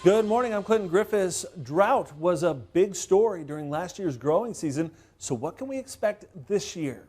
Good morning, I'm Clinton Griffiths. Drought was a big story during last year's growing season, so what can we expect this year?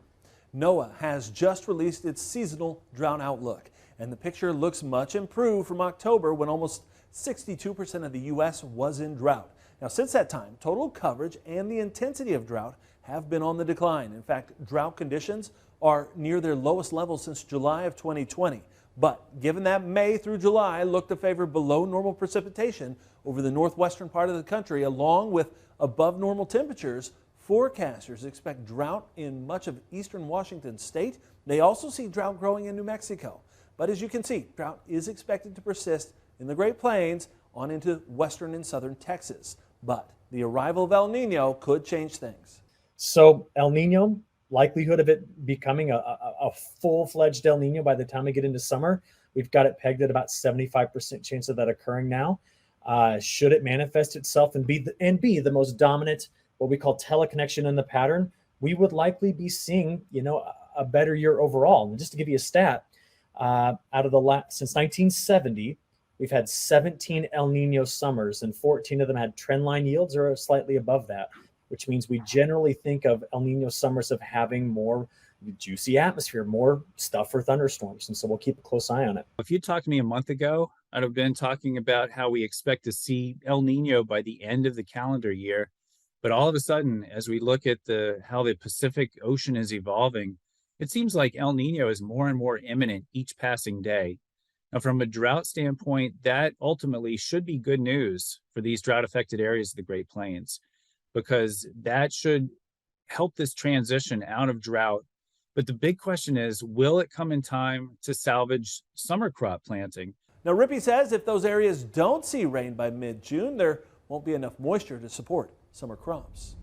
NOAA has just released its seasonal drought outlook, and the picture looks much improved from October when almost 62% of the U.S. was in drought. Now, since that time, total coverage and the intensity of drought have been on the decline. In fact, drought conditions are near their lowest level since July of 2020. But given that May through July look to favor below normal precipitation over the northwestern part of the country, along with above normal temperatures, forecasters expect drought in much of eastern Washington state. They also see drought growing in New Mexico. But as you can see, drought is expected to persist in the Great Plains on into western and southern Texas. But the arrival of El Nino could change things. So El Nino, likelihood of it becoming a full-fledged El Nino by the time we get into summer, we've got it pegged at about 75% chance of that occurring now. Should it manifest itself and be the most dominant, what we call teleconnection in the pattern, we would likely be seeing, a better year overall. And just to give you a stat, since 1970, we've had 17 El Nino summers, and 14 of them had trendline yields or slightly above that, which means we generally think of El Nino summers of having more juicy atmosphere, more stuff for thunderstorms. And so we'll keep a close eye on it. If you talked to me a month ago, I'd have been talking about how we expect to see El Nino by the end of the calendar year. But all of a sudden, as we look at how the Pacific Ocean is evolving, it seems like El Nino is more and more imminent each passing day. Now, from a drought standpoint, that ultimately should be good news for these drought-affected areas of the Great Plains, because that should help this transition out of drought. But the big question is, will it come in time to salvage summer crop planting? Now, Rippey says if those areas don't see rain by mid-June, there won't be enough moisture to support summer crops.